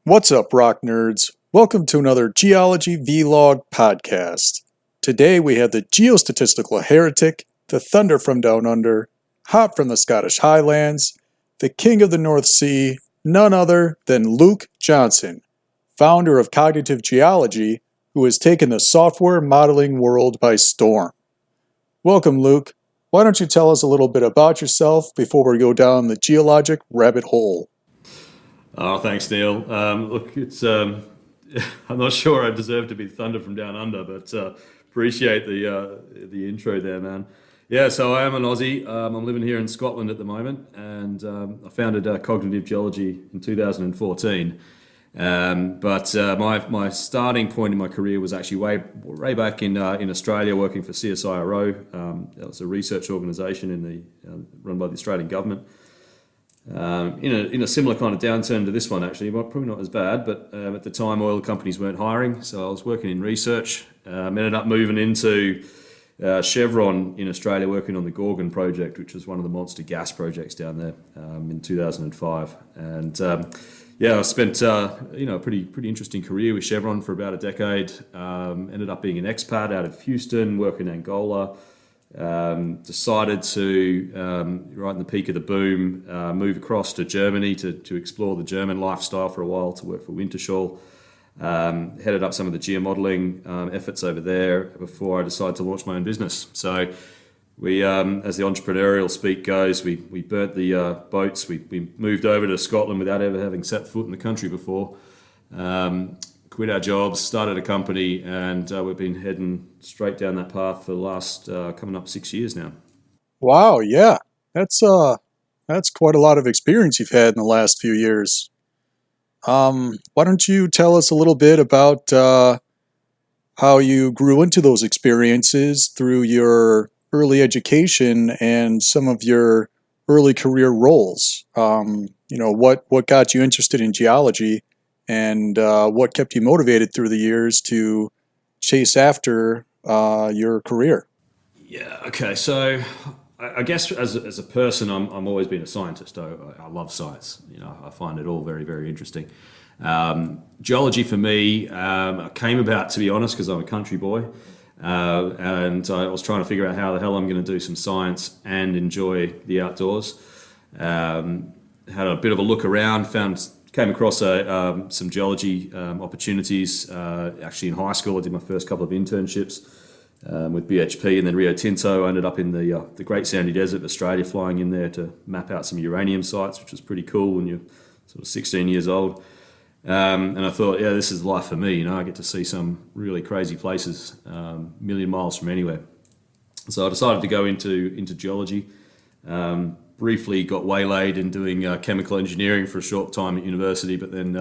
What's up, rock nerds? Welcome to another Geology Vlog Podcast. Today we have the geostatistical heretic, the thunder from down under, hot from the Scottish Highlands, the king of the North Sea, none other than Luke Johnson, founder of Cognitive Geology, who has taken the software modeling world by storm. Welcome, Luke. Why don't you tell us a little bit about yourself before we go down the geologic rabbit hole? Oh, thanks, Neil. Look, it's I'm not sure I deserve to be thunder from down under, but appreciate the intro there, man. Yeah, so I am an Aussie. I'm living here in Scotland at the moment, and I founded Cognitive Geology in 2014. But my starting point in my career was actually way back in Australia, working for CSIRO. That was a research organisation run by the Australian government. In a similar kind of downturn to this one, actually, probably not as bad, but at the time oil companies weren't hiring, so I was working in research. Ended up moving into Chevron in Australia, working on the Gorgon project, which was one of the monster gas projects down there in 2005. And I spent a pretty interesting career with Chevron for about a decade. Ended up being an expat out of Houston, working in Angola. Decided to, right in the peak of the boom, move across to Germany to explore the German lifestyle for a while, to work for Wintershall. Headed up some of the geomodeling efforts over there before I decided to launch my own business. So we, as the entrepreneurial speak goes, we burnt the boats. We moved over to Scotland without ever having set foot in the country before. Quit our jobs, started a company, and we've been heading straight down that path for the last coming up 6 years now. Wow, yeah, that's quite a lot of experience you've had in the last few years. Why don't you tell us a little bit about how you grew into those experiences through your early education and some of your early career roles? What got you interested in geology? And what kept you motivated through the years to chase after your career? Yeah, okay. So I guess as a person, I'm always been a scientist. I love science. I find it all very, very interesting. Geology for me came about, to be honest, because I'm a country boy. And I was trying to figure out how the hell I'm going to do some science and enjoy the outdoors. Had a bit of a look around, came across some geology opportunities. Actually, in high school, I did my first couple of internships with BHP and then Rio Tinto. I ended up in the Great Sandy Desert of Australia, flying in there to map out some uranium sites, which was pretty cool when you're sort of 16 years old. And I thought, yeah, this is life for me. I get to see some really crazy places, a million miles from anywhere. So I decided to go into geology. Briefly got waylaid in doing chemical engineering for a short time at university, but then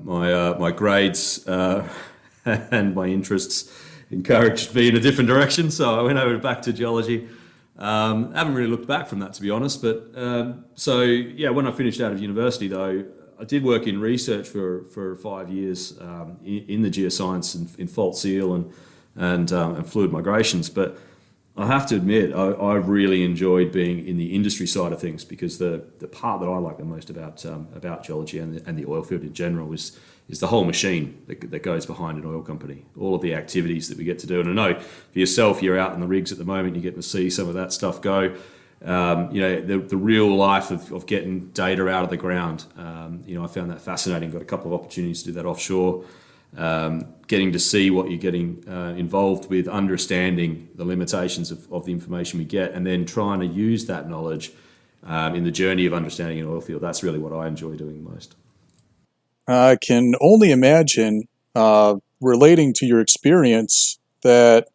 my grades and my interests encouraged me in a different direction, so I went over back to geology. Haven't really looked back from that, to be honest, but when I finished out of university, though, I did work in research for 5 years in the geoscience and in fault seal and fluid migrations, but I have to admit, I really enjoyed being in the industry side of things, because the part that I like the most about geology and the oil field in general is the whole machine that goes behind an oil company, all of the activities that we get to do. And I know for yourself, you're out in the rigs at the moment, you're getting to see some of that stuff go. The real life of getting data out of the ground. I found that fascinating. Got a couple of opportunities to do that offshore. Getting to see what you're getting involved with, understanding the limitations of the information we get, and then trying to use that knowledge in the journey of understanding an oil field. That's really what I enjoy doing most. I can only imagine, relating to your experience, that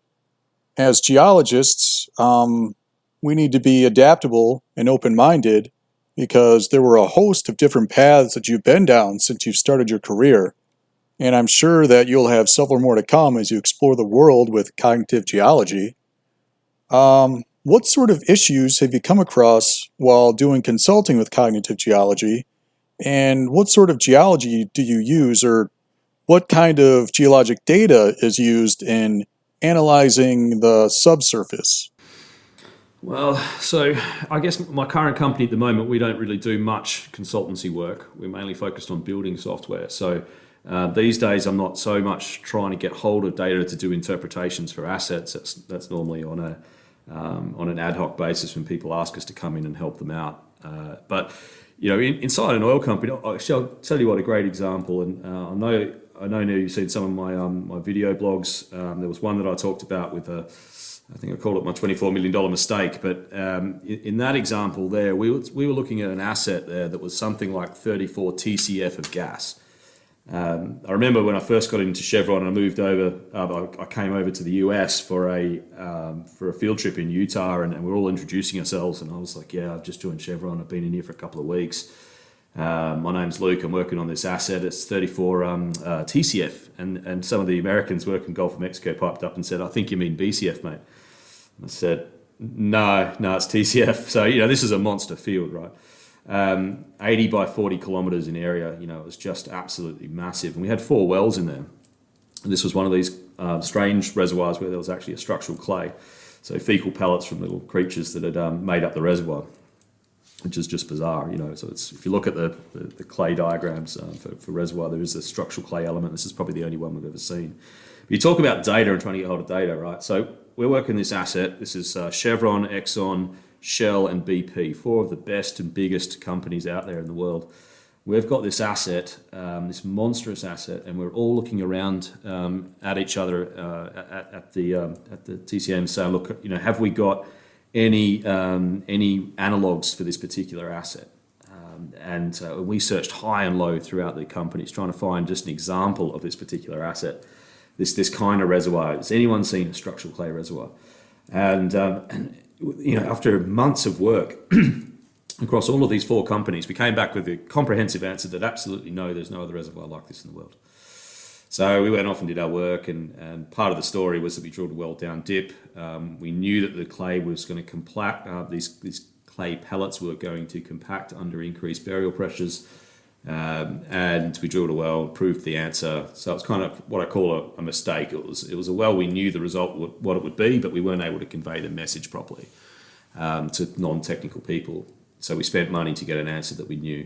as geologists, we need to be adaptable and open-minded, because there were a host of different paths that you've been down since you've started your career. And I'm sure that you'll have several more to come as you explore the world with cognitive geology. What sort of issues have you come across while doing consulting with cognitive geology? And what sort of geology do you use, or what kind of geologic data is used in analyzing the subsurface? Well, so I guess my current company at the moment, we don't really do much consultancy work. We're mainly focused on building software. So these days, I'm not so much trying to get hold of data to do interpretations for assets. That's normally on an ad hoc basis when people ask us to come in and help them out. But inside an oil company, I'll tell you what a great example. And I know Neil, you've seen some of my video blogs. There was one that I talked about with I think I called it my $24 million mistake. But in that example there, we were looking at an asset there that was something like 34 TCF of gas. I remember when I first got into Chevron, I moved over. I came over to the US for a field trip in Utah, and we're all introducing ourselves. And I was like, "Yeah, I've just joined Chevron. I've been in here for a couple of weeks. My name's Luke. I'm working on this asset. It's 34 TCF." And some of the Americans working in Gulf of Mexico piped up and said, "I think you mean BCF, mate." I said, no, it's TCF. So, this is a monster field, right? 80 by 40 kilometers in area. It was just absolutely massive. And we had 4 wells in there. And this was one of these strange reservoirs where there was actually a structural clay. So fecal pellets from little creatures that had made up the reservoir, which is just bizarre, So if you look at the clay diagrams for reservoir, there is a structural clay element. This is probably the only one we've ever seen. But you talk about data and trying to get hold of data, right? So we're working this asset. This is Chevron, Exxon, Shell, and BP, 4 of the best and biggest companies out there in the world. We've got this asset, this monstrous asset, and we're all looking around at each other at the TCM saying, "Look, have we got any analogs for this particular asset?" And we searched high and low throughout the companies, trying to find just an example of this particular asset. This kind of reservoir. Has anyone seen a structural clay reservoir? And after months of work across all of these 4 companies, we came back with a comprehensive answer that absolutely no, there's no other reservoir like this in the world. So we went off and did our work, and part of the story was that we drilled a well down dip. We knew that the clay was going to compact. These clay pellets were going to compact under increased burial pressures. And we drilled a well, proved the answer. So it's kind of what I call a mistake. It was a well we knew the result what it would be, but we weren't able to convey the message properly to non-technical people. So we spent money to get an answer that we knew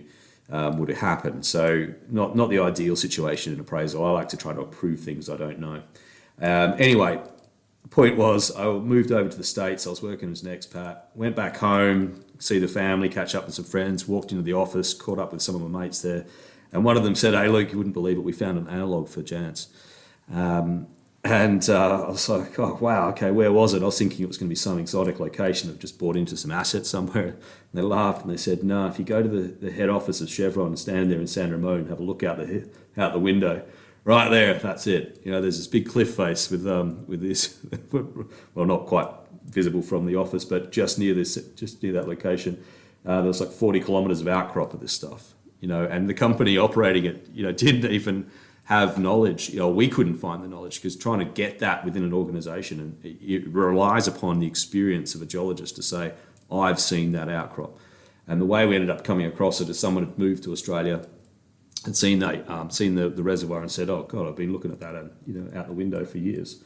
would have happened. So not the ideal situation in appraisal. I like to try to prove things I don't know. Anyway, the point was I moved over to the States. I was working as an expat. Went back home, see the family, catch up with some friends, walked into the office, caught up with some of my mates there. And one of them said, "Hey, Luke, you wouldn't believe it. We found an analog for Jans." I was like, "Oh, wow, okay, where was it?" I was thinking it was going to be some exotic location that just bought into some assets somewhere. And they laughed and they said, "No, if you go to the head office of Chevron and stand there in San Ramon and have a look out the window, right there, that's it. There's this big cliff face with this, well, not quite visible from the office, but just near that location, there's like 40 kilometers of outcrop of this stuff. And the company operating it, didn't even have knowledge. We couldn't find the knowledge because trying to get that within an organization, and it relies upon the experience of a geologist to say, "I've seen that outcrop." And the way we ended up coming across it is someone had moved to Australia and seen the reservoir and said, "Oh God, I've been looking at that out the window for years."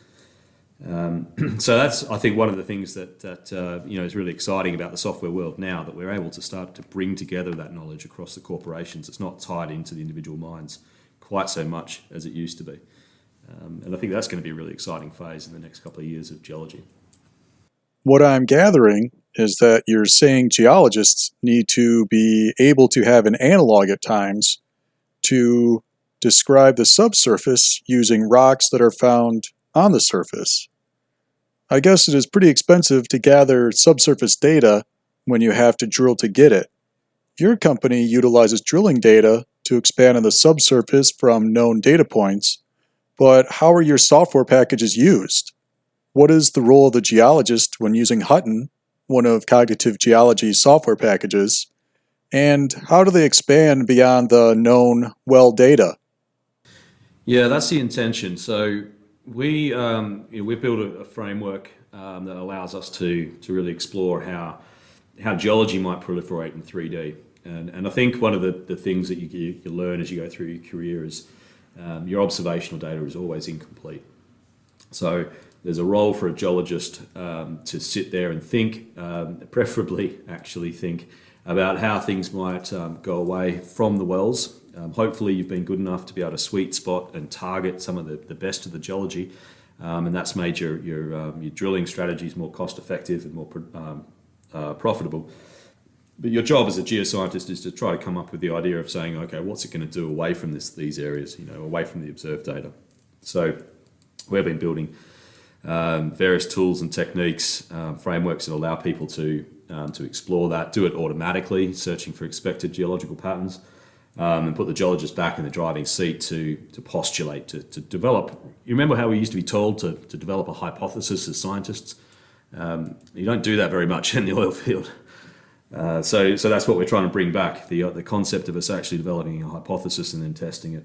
So that's, I think, one of the things that is really exciting about the software world now, that we're able to start to bring together that knowledge across the corporations. It's not tied into the individual minds quite so much as it used to be. And I think that's going to be a really exciting phase in the next couple of years of geology. What I'm gathering is that you're saying geologists need to be able to have an analog at times to describe the subsurface using rocks that are found on the surface. I guess it is pretty expensive to gather subsurface data when you have to drill to get it. Your company utilizes drilling data to expand on the subsurface from known data points, but how are your software packages used? What is the role of the geologist when using Hutton, one of Cognitive Geology's software packages, and how do they expand beyond the known well data? Yeah, that's the intention. So we've built a framework that allows us to really explore how geology might proliferate in 3D. And I think one of the things that you learn as you go through your career is your observational data is always incomplete. So there's a role for a geologist to sit there and think, preferably actually think about how things might go away from the wells. Hopefully you've been good enough to be able to sweet spot and target some of the best of the geology, and that's made your drilling strategies more cost effective and more profitable. But your job as a geoscientist is to try to come up with the idea of saying, okay, what's it going to do away from these areas, away from the observed data. So we've been building various tools and techniques, frameworks that allow people to explore that, do it automatically, searching for expected geological patterns, and put the geologist back in the driving seat to postulate, to develop. You remember how we used to be told to develop a hypothesis as scientists? You don't do that very much in the oil field. So that's what we're trying to bring back, the concept of us actually developing a hypothesis and then testing it.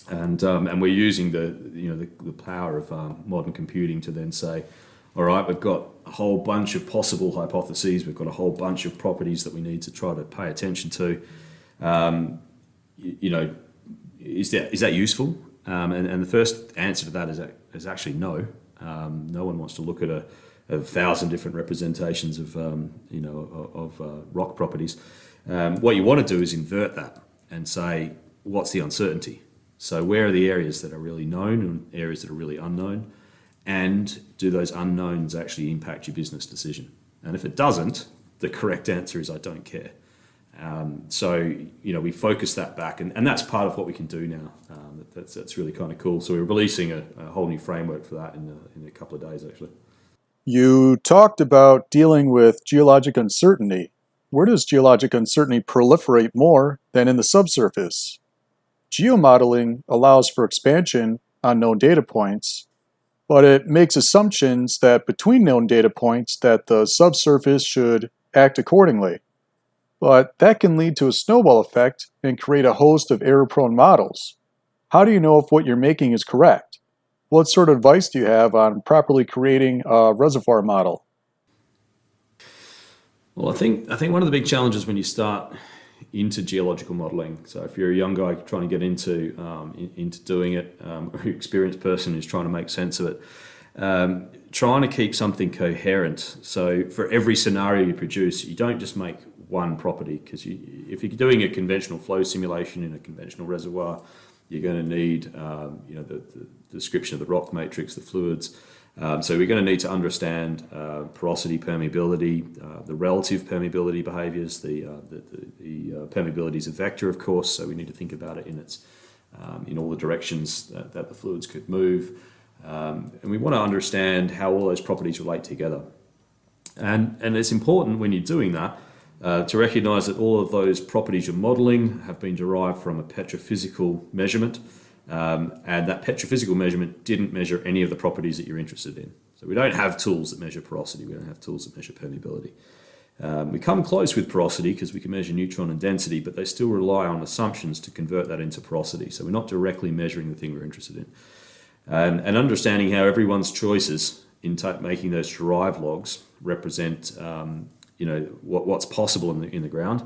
And we're using the power of modern computing to then say, all right, we've got a whole bunch of possible hypotheses, we've got a whole bunch of properties that we need to try to pay attention to. Is that useful? And the first answer to that is actually no. No one wants to look at a 1,000 different representations of rock properties. What you want to do is invert that and say, what's the uncertainty? So where are the areas that are really known and areas that are really unknown? And do those unknowns actually impact your business decision? And if it doesn't, the correct answer is I don't care. We focus that back, and that's part of what we can do now. That's really kind of cool. So we're releasing a whole new framework for that in a couple of days, actually. You talked about dealing with geologic uncertainty. Where does geologic uncertainty proliferate more than in the subsurface? Geomodeling allows for expansion on known data points, but it makes assumptions that between known data points that the subsurface should act accordingly. But that can lead to a snowball effect and create a host of error-prone models. How do you know if what you're making is correct? What sort of advice do you have on properly creating a reservoir model? Well, I think one of the big challenges when you start into geological modeling, so if you're a young guy trying to get into doing it, or an experienced person who's trying to make sense of it, trying to keep something coherent. So for every scenario you produce, you don't just make one property, because if you're doing a conventional flow simulation in a conventional reservoir, you're going to need the description of the rock matrix, the fluids. So we're going to need to understand porosity, permeability, the relative permeability behaviors, the permeability is a vector, of course, so we need to think about it in all the directions that the fluids could move. And we want to understand how all those properties relate together. And it's important when you're doing that to recognize that all of those properties you're modeling have been derived from a petrophysical measurement. And that petrophysical measurement didn't measure any of the properties that you're interested in. So we don't have tools that measure porosity. We don't have tools that measure permeability. We come close with porosity because we can measure neutron and density, but they still rely on assumptions to convert that into porosity. So we're not directly measuring the thing we're interested in. And understanding how everyone's choices in making those derived logs represent what's possible in the ground.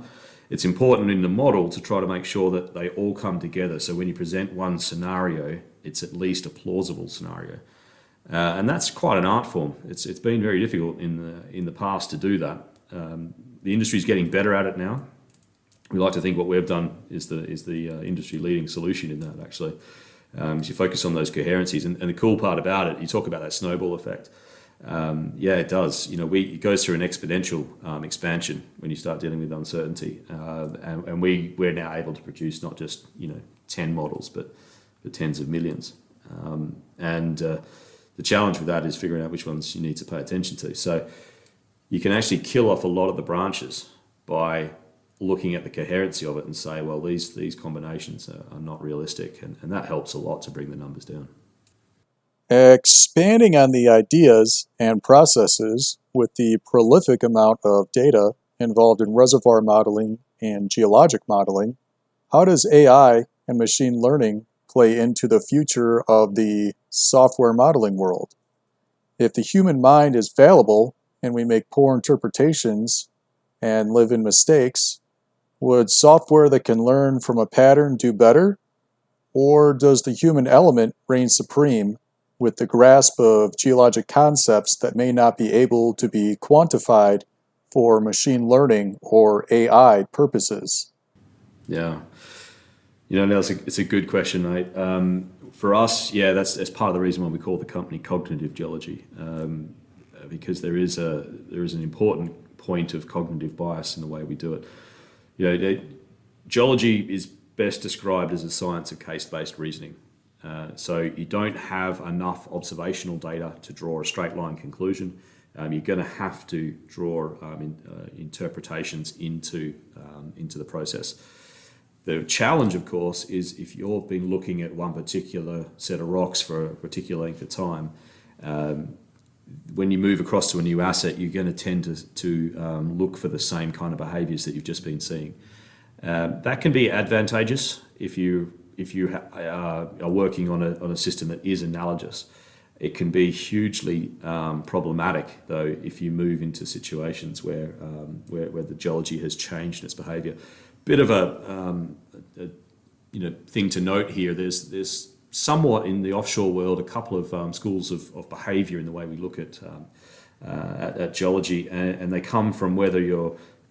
It's important in the model to try to make sure that they all come together. So when you present one scenario, it's at least a plausible scenario. And that's quite an art form. It's been very difficult in the past to do that. The industry is getting better at it now. We like to think what we've done is the industry leading solution in that, actually. So you focus on those coherencies. And the cool part about it, you talk about that snowball effect. It does. It goes through an exponential expansion when you start dealing with uncertainty, and we're now able to produce not just 10 models, but tens of millions. The challenge with that is figuring out which ones you need to pay attention to. So you can actually kill off a lot of the branches by looking at the coherency of it and say, well, these combinations are not realistic, and that helps a lot to bring the numbers down. Expanding on the ideas and processes with the prolific amount of data involved in reservoir modeling and geologic modeling, how does AI and machine learning play into the future of the software modeling world? If the human mind is fallible and we make poor interpretations and live in mistakes, would software that can learn from a pattern do better? Or does the human element reign supreme with the grasp of geologic concepts that may not be able to be quantified for machine learning or AI purposes? Yeah. No, it's a good question, mate. For us, yeah, that's part of the reason why we call the company Cognitive Geology, because there is an important point of cognitive bias in the way we do it. Geology is best described as a science of case-based reasoning. So you don't have enough observational data to draw a straight line conclusion. You're going to have to draw interpretations into the process. The challenge, of course, is if you've been looking at one particular set of rocks for a particular length of time, when you move across to a new asset, you're going to tend to look for the same kind of behaviours that you've just been seeing. That can be advantageous if you are working on a system that is analogous. It can be hugely problematic, though, if you move into situations where the geology has changed its behaviour. Bit of a thing to note here. There's somewhat in the offshore world a couple of schools of behaviour in the way we look at geology, and they come from whether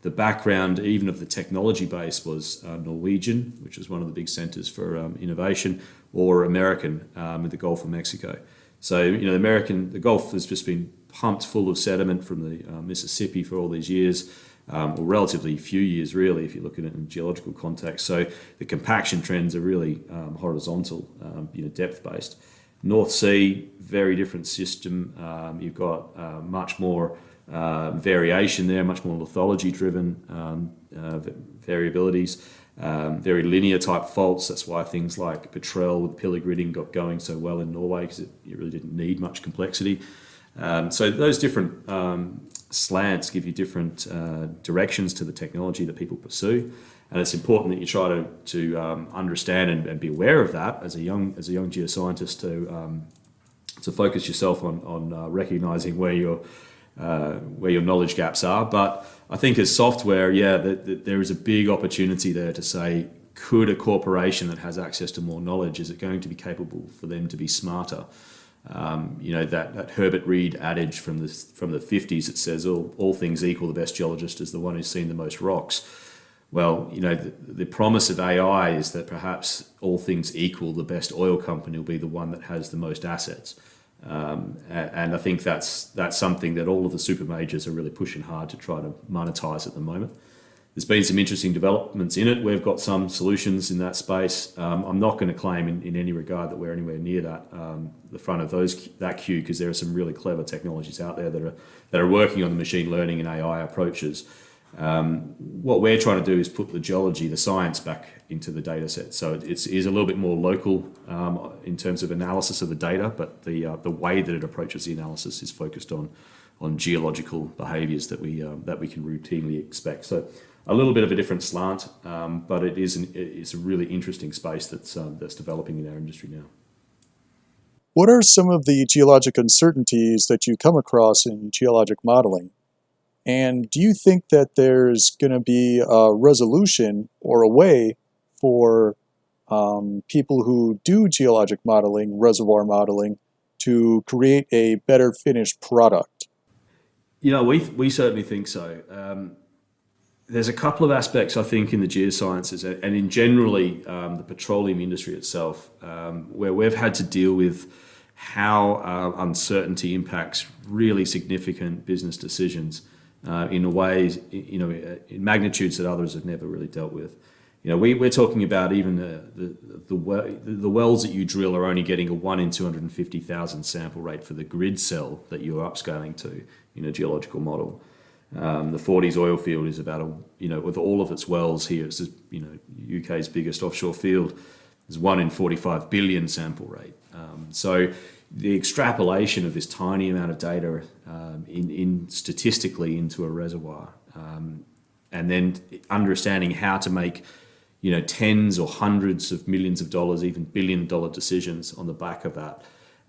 the background, even of the technology base, was Norwegian, which is one of the big centres for innovation, or American with the Gulf of Mexico. So the Gulf has just been pumped full of sediment from the Mississippi for all these years. Or relatively few years, really, if you look at it in geological context. So the compaction trends are really horizontal, depth-based. North Sea, very different system. You've got much more variation there, much more lithology-driven variabilities, very linear type faults. That's why things like Petrel with pillar gridding got going so well in Norway, because you really didn't need much complexity. So those different slants give you different directions to the technology that people pursue, and it's important that you try to understand and be aware of that as a young geoscientist to focus yourself on recognizing where your knowledge gaps are. But I think as software, there is a big opportunity there to say, could a corporation that has access to more knowledge, is it going to be capable for them to be smarter? That Herbert Reed adage from the 50s that says all things equal, the best geologist is the one who's seen the most rocks. Well, the promise of AI is that perhaps all things equal, the best oil company will be the one that has the most assets. And I think that's something that all of the super majors are really pushing hard to try to monetize at the moment. There's been some interesting developments in it. We've got some solutions in that space. I'm not going to claim in any regard that we're anywhere near the front of that queue, because there are some really clever technologies out there that are working on the machine learning and AI approaches. What we're trying to do is put the geology, the science, back into the data set. So it is a little bit more local in terms of analysis of the data, but the way that it approaches the analysis is focused on geological behaviours that we can routinely expect. So a little bit of a different slant, but it's a really interesting space that's developing in our industry now. What are some of the geologic uncertainties that you come across in geologic modeling? And do you think that there's going to be a resolution or a way for people who do geologic modeling, reservoir modeling, to create a better finished product? We certainly think so. There's a couple of aspects, I think, in the geosciences and in generally the petroleum industry itself, where we've had to deal with how uncertainty impacts really significant business decisions in ways, in magnitudes that others have never really dealt with. We're talking about even the wells that you drill are only getting a 1 in 250,000 sample rate for the grid cell that you're upscaling to in a geological model. The Forties oil field is about with all of its wells here, it's UK's biggest offshore field. There's 1 in 45 billion sample rate. So the extrapolation of this tiny amount of data in statistically into a reservoir, and then understanding how to make tens or hundreds of millions of dollars, even billion-dollar decisions on the back of that.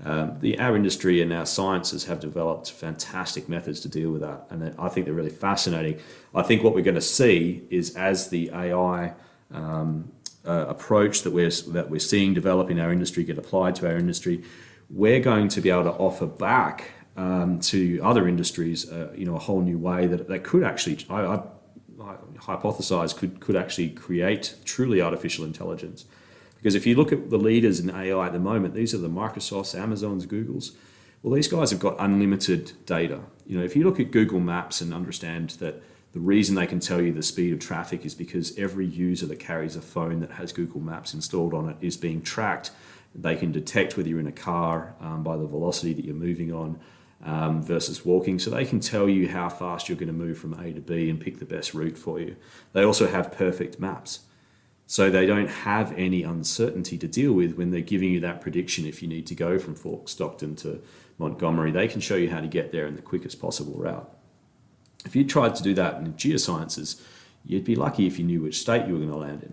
Our industry and our sciences have developed fantastic methods to deal with that, and I think they're really fascinating. I think what we're going to see is, as the AI approach that we're seeing develop in our industry get applied to our industry, we're going to be able to offer back to other industries, a whole new way that could actually, I hypothesize, could actually create truly artificial intelligence. Because if you look at the leaders in AI at the moment, these are the Microsofts, Amazons, Googles. Well, these guys have got unlimited data. If you look at Google Maps and understand that the reason they can tell you the speed of traffic is because every user that carries a phone that has Google Maps installed on it is being tracked. They can detect whether you're in a car by the velocity that you're moving on versus walking. So they can tell you how fast you're going to move from A to B and pick the best route for you. They also have perfect maps. So they don't have any uncertainty to deal with when they're giving you that prediction. If you need to go from Fort Stockton to Montgomery, they can show you how to get there in the quickest possible route. If you tried to do that in geosciences, you'd be lucky if you knew which state you were going to land in.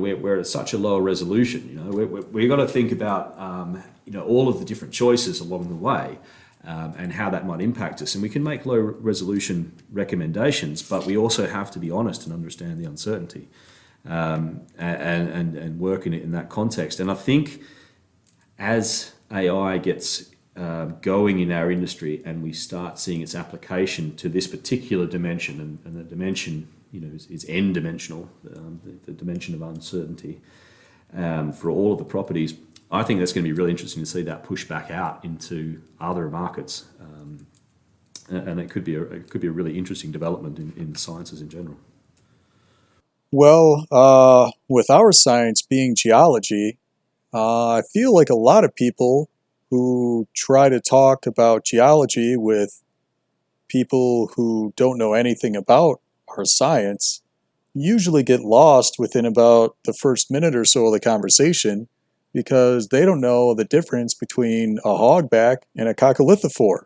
We're at such a lower resolution. We've got to think about all of the different choices along the way and how that might impact us. And we can make low resolution recommendations, but we also have to be honest and understand the uncertainty and work in it in that context. And I think as AI gets going in our industry and we start seeing its application to this particular dimension, and the dimension is n-dimensional, the dimension of uncertainty for all of the properties, I think that's going to be really interesting to see that push back out into other markets, and it could be a really interesting development in sciences in general. Well, with our science being geology, I feel like a lot of people who try to talk about geology with people who don't know anything about our science usually get lost within about the first minute or so of the conversation because they don't know the difference between a hogback and a coccolithophore.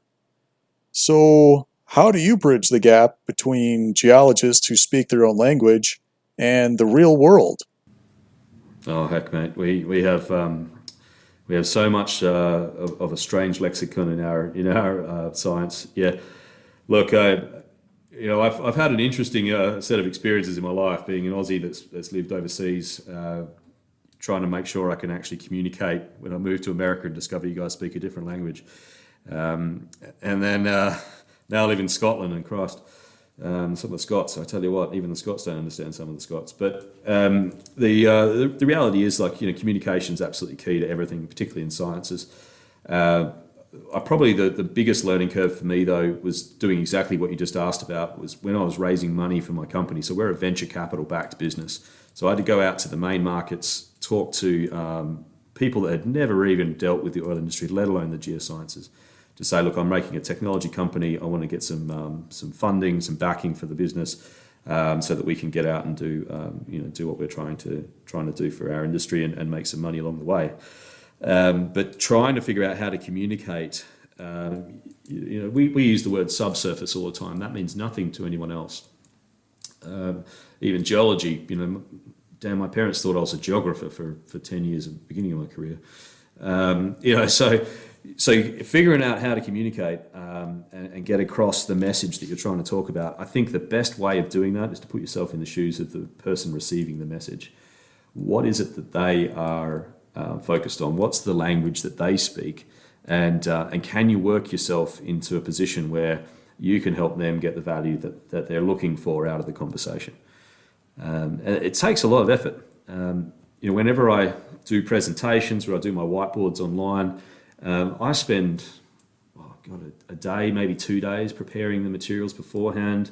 So, how do you bridge the gap between geologists who speak their own language and the real world? Oh heck, mate, we have so much of a strange lexicon in our science. Yeah, look, I've had an interesting set of experiences in my life being an Aussie that's lived overseas, trying to make sure I can actually communicate when I moved to America and discover you guys speak a different language, and then now I live in Scotland and Christ. Some of the Scots, I tell you what, even the Scots don't understand some of the Scots. But the reality is, communication is absolutely key to everything, particularly in sciences. Probably the biggest learning curve for me, though, was doing exactly what you just asked about, was when I was raising money for my company. So we're a venture capital-backed business. So I had to go out to the main markets, talk to people that had never even dealt with the oil industry, let alone the geosciences, to say, look, I'm making a technology company. I want to get some funding, some backing for the business, so that we can get out and do what we're trying to do for our industry and make some money along the way. But trying to figure out how to communicate, we use the word subsurface all the time. That means nothing to anyone else. Even geology, damn, my parents thought I was a geographer for 10 years at the beginning of my career. So figuring out how to communicate and get across the message that you're trying to talk about, I think the best way of doing that is to put yourself in the shoes of the person receiving the message. What is it that they are focused on? What's the language that they speak? And can you work yourself into a position where you can help them get the value that they're looking for out of the conversation? It takes a lot of effort. Whenever I do presentations or I do my whiteboards online, I spend a day, maybe 2 days preparing the materials beforehand.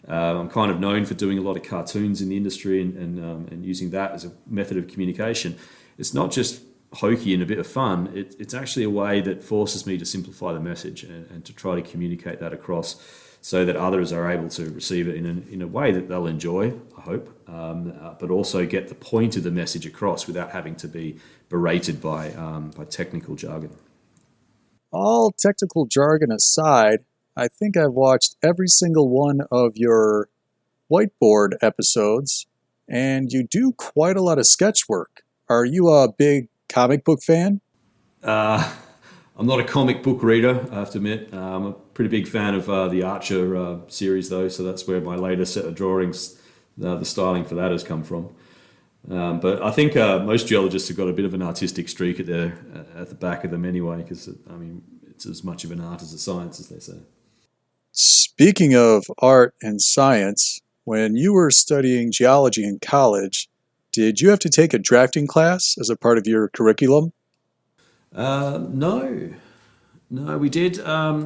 I'm kind of known for doing a lot of cartoons in the industry and using that as a method of communication. It's not just hokey and a bit of fun. It's actually a way that forces me to simplify the message and to try to communicate that across so that others are able to receive it in a way that they'll enjoy, I hope, but also get the point of the message across without having to be berated by technical jargon. All technical jargon aside, I think I've watched every single one of your whiteboard episodes, and you do quite a lot of sketch work. Are you a big comic book fan? I'm not a comic book reader, I have to admit. I'm a pretty big fan of the Archer series, though, so that's where my latest set of drawings, the styling for that has come from. But I think most geologists have got a bit of an artistic streak at the back of them anyway, because I mean it's as much of an art as a science, as they say. Speaking of art and science, when you were studying geology in college, did you have to take a drafting class as a part of your curriculum? No, no, we did. I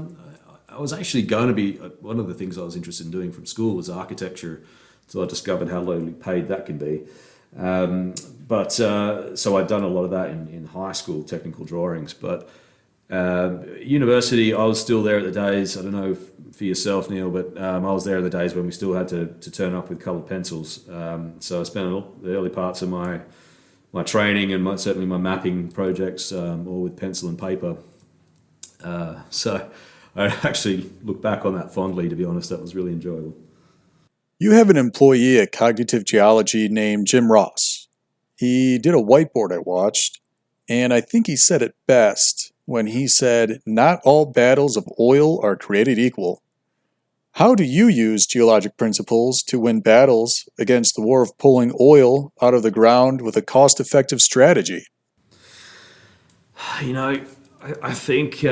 was actually going to be one of the things I was interested in doing from school was architecture, so I discovered how lowly paid that can be. But so I'd done a lot of that in high school, technical drawings. But university, I was still there at the days. I don't know for yourself, Neil, but I was there at the days when we still had to turn up with coloured pencils. So I spent the early parts of my training and certainly my mapping projects all with pencil and paper. So I actually look back on that fondly, to be honest. That was really enjoyable. You have an employee at Cognitive Geology named Jim Ross. He did a whiteboard I watched, and I think he said it best when he said, "Not all battles of oil are created equal." How do you use geologic principles to win battles against the war of pulling oil out of the ground with a cost-effective strategy? You know, I think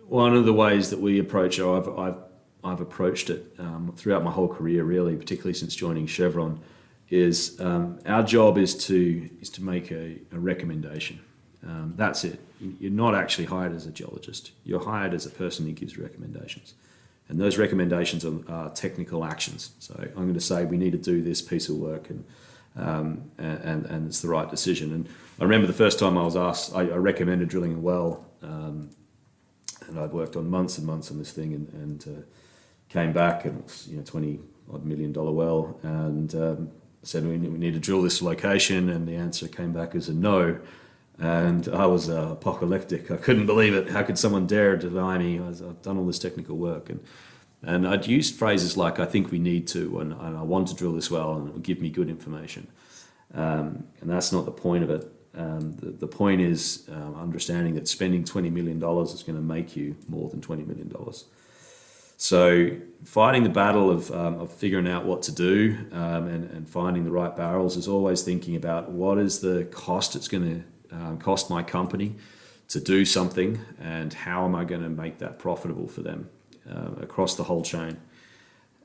one of the ways that we approach, or I've approached it throughout my whole career, really, particularly since joining Chevron, is our job is to make a recommendation. That's it. You're not actually hired as a geologist. You're hired as a person who gives recommendations. And those recommendations are technical actions. So I'm going to say we need to do this piece of work, and it's the right decision. And I remember the first time I was asked, I recommended drilling a well, and I'd worked on months and months on this thing, and came back, and it was $20 million well, and said we need to drill this location, and the answer came back as a no. And I was apocalyptic. I couldn't believe it. How could someone dare deny me? I've done all this technical work, and I'd used phrases like "I think we need to," and "I want to drill this well," and it will give me good information. And that's not the point of it. The point is understanding that spending $20 million is going to make you more than $20 million. So fighting the battle of figuring out what to do and finding the right barrels is always thinking about what is the cost it's going to cost my company to do something, and how am I going to make that profitable for them across the whole chain.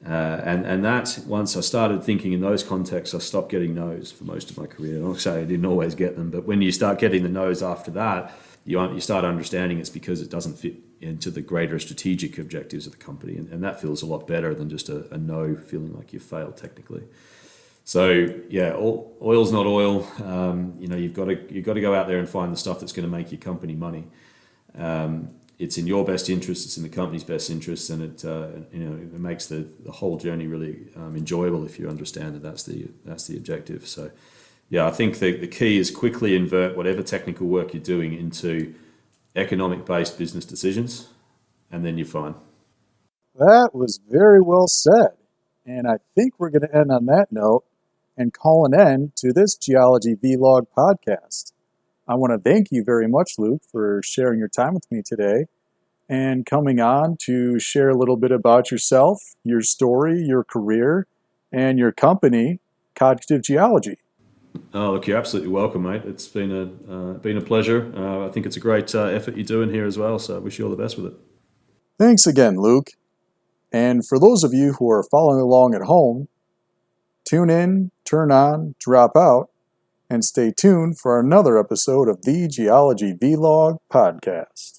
And that, once I started thinking in those contexts, I stopped getting no's for most of my career. I'll say I didn't always get them, but when you start getting the no's after that, you start understanding it's because it doesn't fit into the greater strategic objectives of the company, and that feels a lot better than just a no, feeling like you failed technically. So yeah, oil's not oil. You've got to go out there and find the stuff that's going to make your company money. It's in your best interest. It's in the company's best interest, and it makes the whole journey really enjoyable if you understand that that's the objective. So yeah, I think the key is quickly invert whatever technical work you're doing into economic-based business decisions, and then you're fine. That was very well said. And I think we're going to end on that note and call an end to this Geology Vlog podcast. I want to thank you very much, Luke, for sharing your time with me today and coming on to share a little bit about yourself, your story, your career, and your company, Cognitive Geology. Oh, look, you're absolutely welcome, mate. It's been a pleasure. I think it's a great effort you're doing here as well, so I wish you all the best with it. Thanks again, Luke. And for those of you who are following along at home, tune in, turn on, drop out, and stay tuned for another episode of the Geology Vlog Podcast.